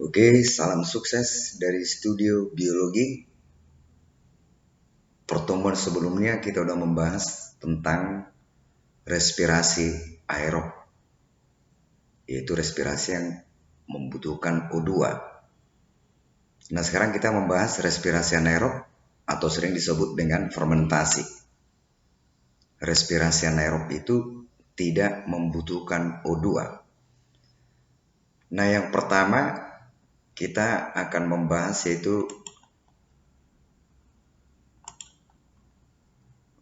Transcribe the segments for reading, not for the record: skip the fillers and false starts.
Oke, salam sukses dari Studio Biologi. Pertemuan sebelumnya kita udah membahas tentang respirasi aerob, yaitu respirasi yang membutuhkan O2. Nah, sekarang kita membahas respirasi anaerob atau sering disebut dengan fermentasi. Respirasi anaerob itu tidak membutuhkan O2. Nah, yang pertama kita akan membahas yaitu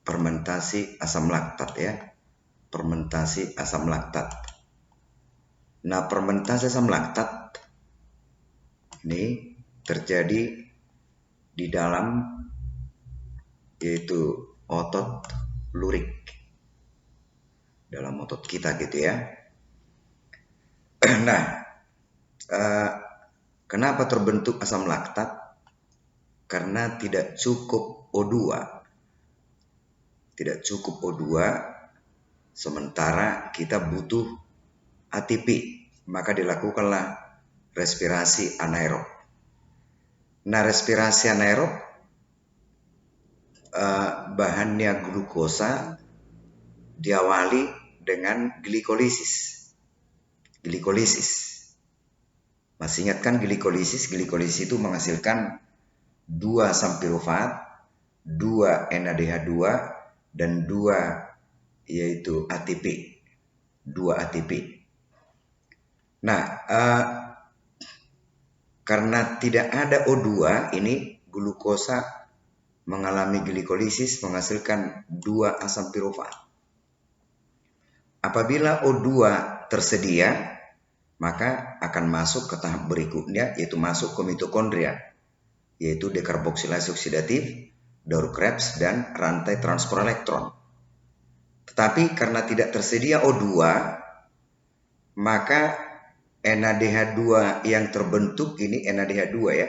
fermentasi asam laktat ya. Fermentasi asam laktat. Nah, fermentasi asam laktat ini terjadi di dalam yaitu otot lurik. Dalam otot kita gitu ya. Nah, kenapa terbentuk asam laktat? Karena tidak cukup O2. Tidak cukup O2, sementara kita butuh ATP. Maka dilakukanlah respirasi anaerob. Nah, respirasi anaerob bahannya glukosa diawali dengan glikolisis. Masih ingat kan glikolisis? Glikolisis itu menghasilkan 2 asam pirufat, 2 NADH2 dan 2 yaitu ATP. 2 ATP. Nah, karena tidak ada O2, ini glukosa mengalami glikolisis menghasilkan 2 asam pirufat. Apabila O2 tersedia, maka akan masuk ke tahap berikutnya, yaitu masuk ke mitokondria, yaitu dekarboksilase oksidatif, door Krebs, dan rantai transport elektron. Tetapi karena tidak tersedia O2, maka NADH2 yang terbentuk, ini NADH2 ya,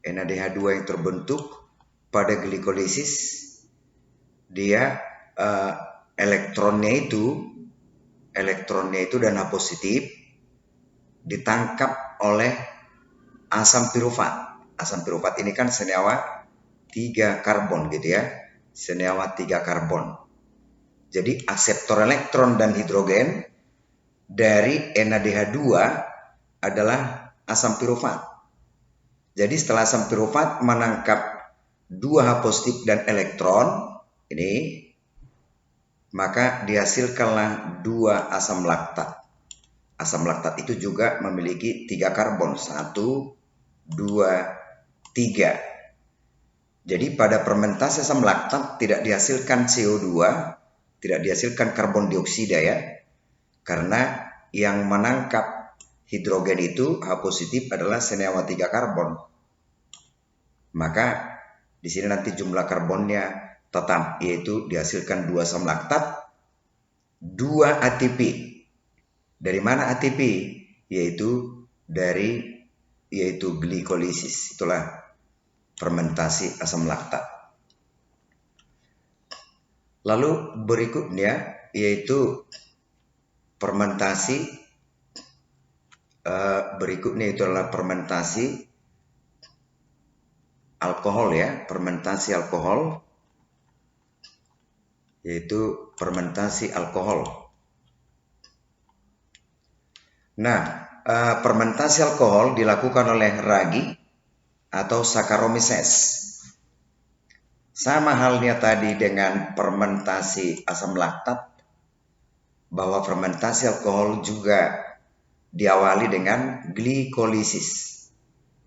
NADH2 yang terbentuk pada glikolisis, dia elektronnya itu dan H positif ditangkap oleh asam pirufat. Asam pirufat ini kan senyawa 3 karbon gitu ya. Senyawa 3 karbon. Jadi akseptor elektron dan hidrogen dari NADH2 adalah asam pirufat. Jadi setelah asam pirufat menangkap 2 H positif dan elektron ini, maka dihasilkanlah 2 asam laktat. Asam laktat itu juga memiliki 3 karbon, 1, 2, 3. Jadi pada fermentasi asam laktat tidak dihasilkan CO2, tidak dihasilkan karbon dioksida ya. Karena yang menangkap hidrogen itu H positif adalah senyawa 3 karbon. Maka di sini nanti jumlah karbonnya tetap, yaitu dihasilkan 2 asam laktat, 2 ATP. Dari mana ATP? Yaitu glikolisis. Itulah fermentasi asam laktat. Lalu berikutnya yaitu fermentasi adalah fermentasi alkohol ya, fermentasi alkohol, yaitu fermentasi alkohol. Nah, fermentasi alkohol dilakukan oleh ragi atau Saccharomyces. Sama halnya tadi dengan fermentasi asam laktat, bahwa fermentasi alkohol juga diawali dengan glikolisis.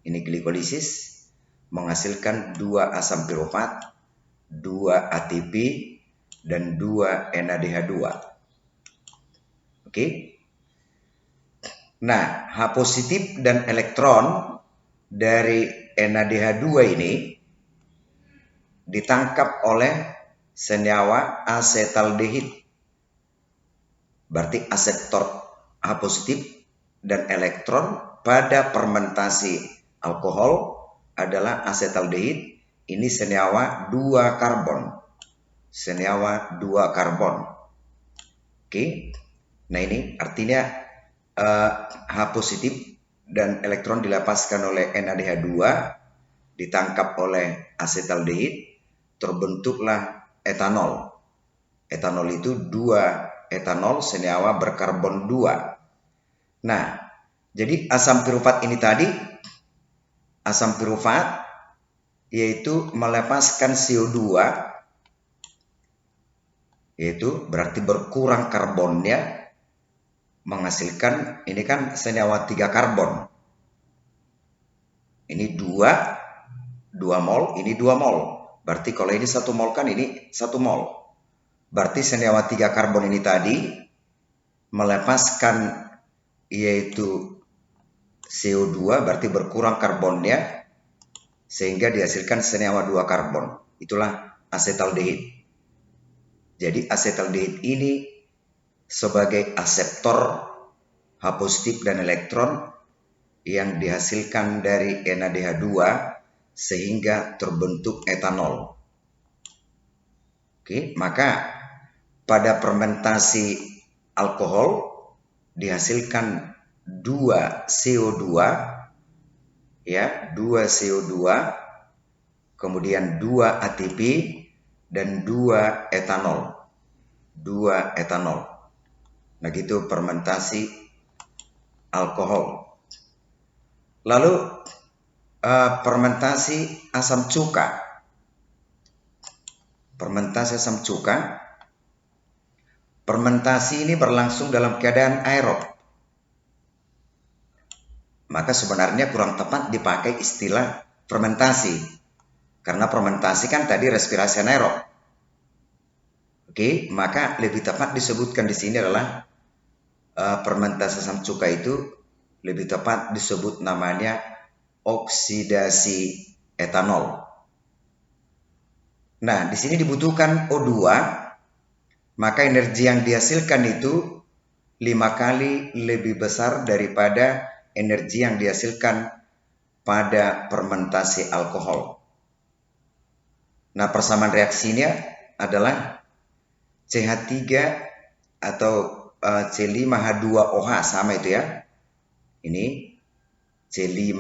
Ini glikolisis menghasilkan 2 asam pirufat, 2 ATP, dan 2 NADH2. Oke. Nah, H positif dan elektron dari NADH2 ini ditangkap oleh senyawa asetaldehid. Berarti aseptor H positif dan elektron pada fermentasi alkohol adalah asetaldehid. Ini senyawa 2 karbon. Senyawa 2 karbon. Oke. Nah, ini artinya H positif dan elektron dilepaskan oleh NADH2, ditangkap oleh asetaldehid, terbentuklah etanol. Etanol itu 2 etanol senyawa berkarbon 2. Nah, jadi asam pirufat ini tadi, asam pirufat yaitu melepaskan CO2, yaitu berarti berkurang karbonnya, menghasilkan ini kan senyawa 3 karbon. Ini 2 mol, ini 2 mol. Berarti kalau ini 1 mol kan ini 1 mol. Berarti senyawa 3 karbon ini tadi melepaskan yaitu CO2, berarti berkurang karbonnya sehingga dihasilkan senyawa 2 karbon. Itulah asetaldehid. Jadi asetaldehid ini sebagai aseptor H positif dan elektron yang dihasilkan dari NADH2 sehingga terbentuk etanol. Oke, maka pada fermentasi alkohol dihasilkan 2 CO2, ya, 2 CO2, kemudian 2 ATP dan 2 etanol. 2 etanol. Nah, gitu fermentasi alkohol. Lalu fermentasi asam cuka. Fermentasi asam cuka. Fermentasi ini berlangsung dalam keadaan aerob. Maka sebenarnya kurang tepat dipakai istilah fermentasi. Karena fermentasi kan tadi respirasi anaerob. Oke, maka lebih tepat disebutkan di sini adalah fermentasi asam cuka itu lebih tepat disebut namanya oksidasi etanol. Nah, di sini dibutuhkan O2, maka energi yang dihasilkan itu 5 kali lebih besar daripada energi yang dihasilkan pada fermentasi alkohol. Nah, persamaan reaksinya adalah CH3 atau C5H2OH, sama itu ya. Ini C5,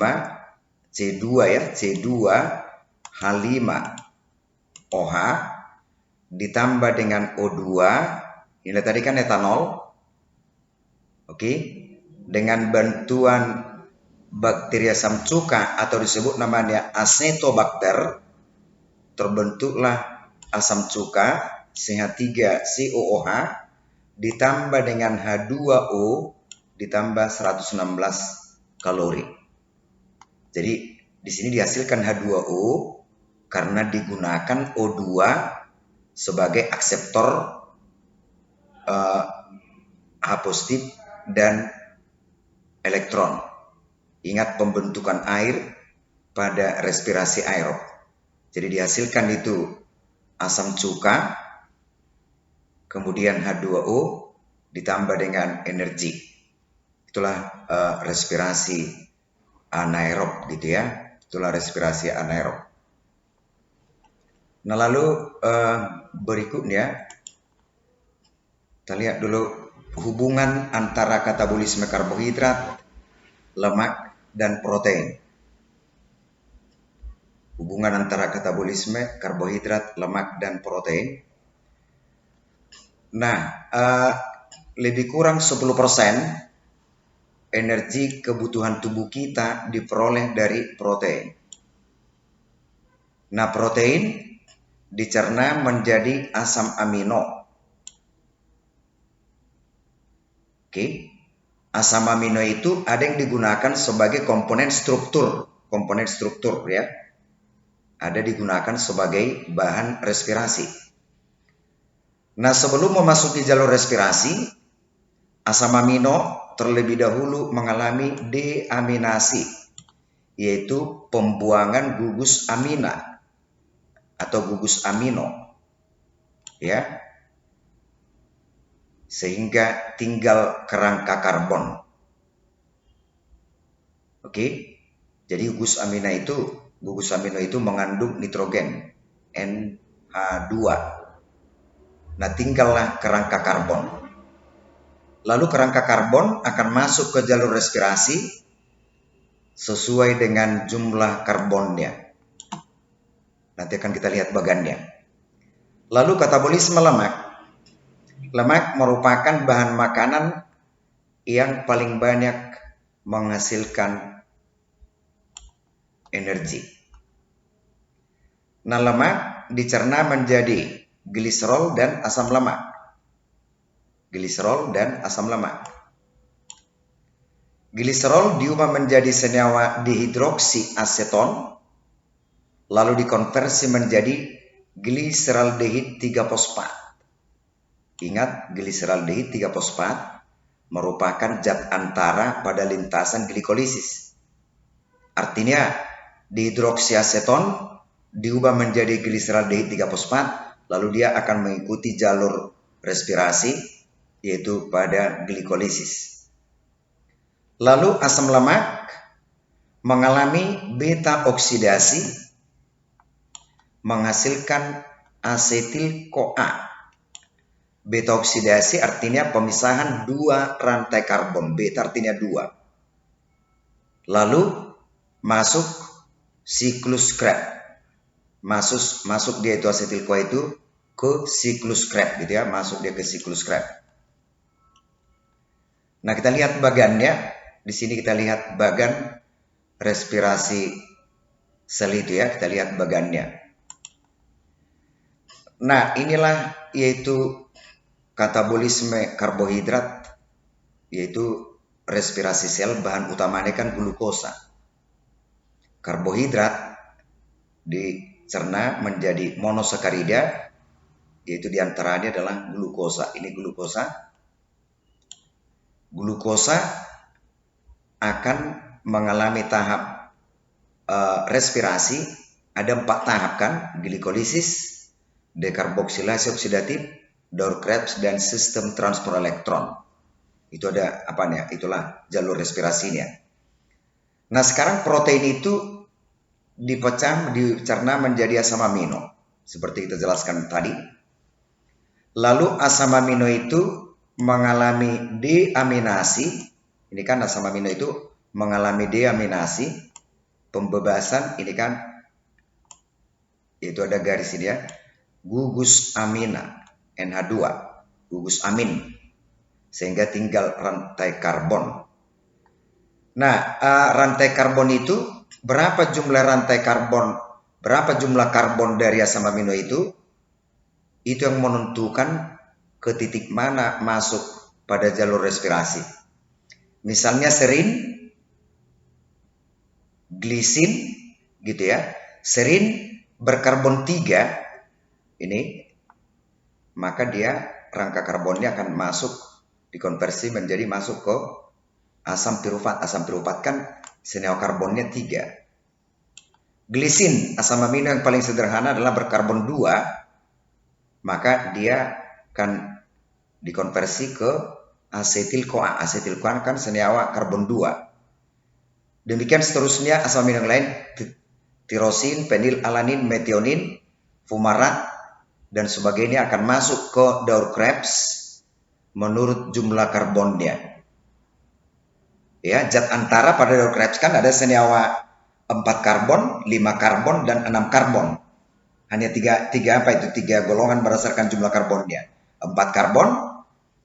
C2 ya, C2H5OH ditambah dengan O2. Ini tadi kan etanol. Oke. Dengan bantuan bakteri asam cuka atau disebut namanya acetobacter, terbentuklah asam cuka CH3COOH ditambah dengan H2O ditambah 116 kalori. Jadi di sini dihasilkan H2O karena digunakan O2 sebagai akseptor H positif dan elektron. Ingat pembentukan air pada respirasi aerob. Jadi dihasilkan itu asam cuka, kemudian H2O ditambah dengan energi. Itulah respirasi anaerob gitu ya. Itulah respirasi anaerob. Nah, lalu berikutnya kita lihat dulu hubungan antara katabolisme karbohidrat, lemak, dan protein. Hubungan antara katabolisme karbohidrat, lemak, dan protein. Nah, lebih kurang 10% energi kebutuhan tubuh kita diperoleh dari protein. Nah, protein dicerna menjadi asam amino. Oke. Asam amino itu ada yang digunakan sebagai komponen struktur ya. Ada digunakan sebagai bahan respirasi. Nah, sebelum memasuki jalur respirasi, asam amino terlebih dahulu mengalami deaminasi, yaitu pembuangan gugus amina atau gugus amino, ya, sehingga tinggal kerangka karbon. Oke, jadi gugus amino itu mengandung nitrogen NH2. Nah, tinggallah kerangka karbon. Lalu kerangka karbon akan masuk ke jalur respirasi sesuai dengan jumlah karbonnya. Nanti akan kita lihat bagannya. Lalu katabolisme lemak. Lemak merupakan bahan makanan yang paling banyak menghasilkan energi. Nah, lemak dicerna menjadi gliserol dan asam lemak. Gliserol dan asam lemak. Gliserol diubah menjadi senyawa dihidroksiaseton, lalu dikonversi menjadi gliseraldehid 3-fosfat. Ingat, gliseraldehid 3-fosfat merupakan zat antara pada lintasan glikolisis. Artinya, dihidroksiaseton diubah menjadi gliseraldehid 3-fosfat, lalu dia akan mengikuti jalur respirasi, yaitu pada glikolisis. Lalu asam lemak mengalami beta oksidasi, menghasilkan asetil-CoA. Beta oksidasi artinya pemisahan dua rantai karbon. Beta artinya dua. Lalu masuk siklus Krebs. Masuk dia itu asetil-CoA itu ke siklus Krebs gitu ya. Masuk dia ke siklus Krebs. Nah, kita lihat bagannya. Di sini kita lihat bagan respirasi sel itu ya. Kita lihat bagannya. Nah, inilah yaitu katabolisme karbohidrat, yaitu respirasi sel. Bahan utamanya kan glukosa. Karbohidrat dicerna menjadi monosakarida, yaitu diantaranya adalah glukosa. Ini glukosa. Glukosa akan mengalami tahap respirasi. Ada 4 tahap kan, glikolisis, dekarboksilasi oksidatif, Doer-Krebs, dan sistem transport elektron. Itu ada apanya? Itulah jalur respirasinya. Nah, sekarang protein itu dicerna menjadi asam amino, seperti kita jelaskan tadi. Lalu asam amino itu mengalami deaminasi. Ini kan asam amino itu mengalami deaminasi, pembebasan. Ini kan itu ada garis ini ya, gugus amina NH2, gugus amin, sehingga tinggal rantai karbon. Nah, rantai karbon itu berapa jumlah rantai karbon, berapa jumlah karbon dari asam amino itu yang menentukan ke titik mana masuk pada jalur respirasi. Misalnya serin, glisin, gitu ya. Serin berkarbon 3, ini, maka dia rangka karbonnya akan masuk, dikonversi menjadi masuk ke asam pirufat. Asam pirufat kan senyawa karbonnya 3. Glisin, asam amino yang paling sederhana adalah berkarbon 2, maka dia akan dikonversi ke asetil-CoA. Asetil-CoA kan senyawa karbon 2. Demikian seterusnya asam amino yang lain, tirosin, fenilalanin, metionin, fumarat, dan sebagainya akan masuk ke Doer-Krebs menurut jumlah karbonnya. Ya, zat antara pada Doer-Krebs kan ada senyawa 4 karbon, 5 karbon, dan 6 karbon. Hanya 3 golongan berdasarkan jumlah karbonnya. 4 karbon,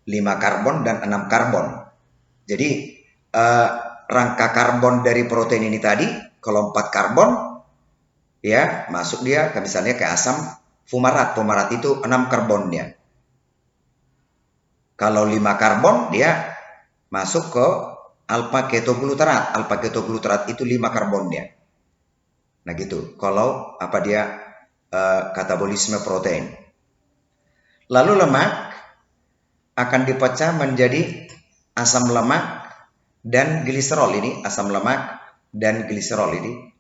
5 karbon, dan 6 karbon. Jadi rangka karbon dari protein ini tadi, kalau 4 karbon, ya masuk dia misalnya ke asam fumarat. Fumarat itu 6 karbonnya. Kalau 5 karbon, dia masuk ke alfa ketoglutarat. Alfa ketoglutarat itu 5 karbonnya. Nah gitu, kalau apa dia katabolisme protein. Lalu lemak akan dipecah menjadi asam lemak dan gliserol. Ini asam lemak dan gliserol ini.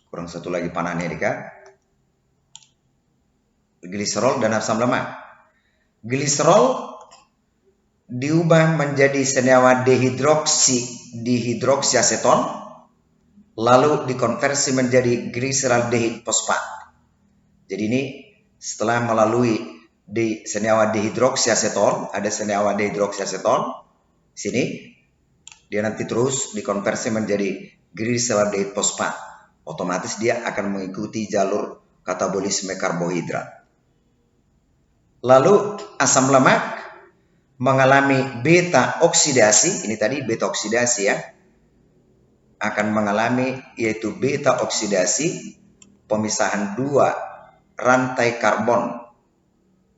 Kurang satu lagi panahnya ini kan. Gliserol dan asam lemak. Gliserol diubah menjadi senyawa dihidroksiaseton, lalu dikonversi menjadi gliseraldehid fosfat. Jadi ini setelah melalui senyawa dihidroksiaseton, ada senyawa dihidroksiaseton sini, dia nanti terus dikonversi menjadi gliseraldehyde fosfat. Otomatis dia akan mengikuti jalur katabolisme karbohidrat. Lalu asam lemak mengalami beta oksidasi, ini tadi beta oksidasi ya, akan mengalami yaitu beta oksidasi, pemisahan dua rantai karbon.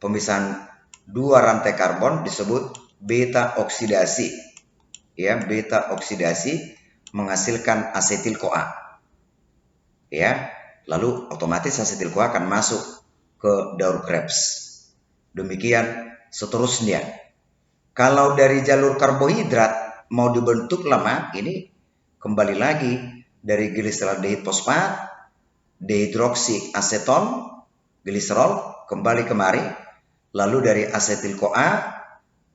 Pemisahan dua rantai karbon disebut beta oksidasi. Ya, beta oksidasi menghasilkan asetil-CoA. Ya, lalu otomatis asetil-CoA akan masuk ke daur Krebs. Demikian seterusnya. Kalau dari jalur karbohidrat mau dibentuk lemak, ini kembali lagi dari gliseraldehyde fosfat, dehidroksi aseton, gliserol kembali kemari, lalu dari asetil-CoA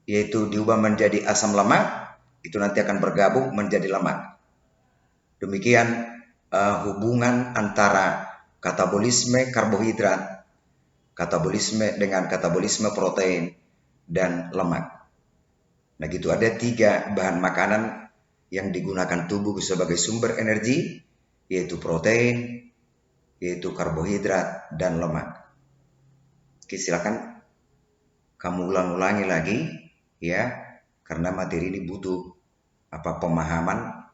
yaitu diubah menjadi asam lemak, itu nanti akan bergabung menjadi lemak. Demikian hubungan antara katabolisme karbohidrat, katabolisme dengan katabolisme protein dan lemak. Nah gitu, ada 3 bahan makanan yang digunakan tubuh sebagai sumber energi, yaitu protein, yaitu karbohidrat, dan lemak. Oke, silakan kamu ulang-ulangi lagi ya, karena materi ini butuh pemahaman,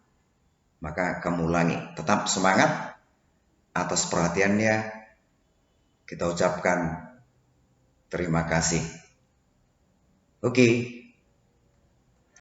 maka kamu ulangi. Tetap semangat, atas perhatiannya kita ucapkan terima kasih. Oke.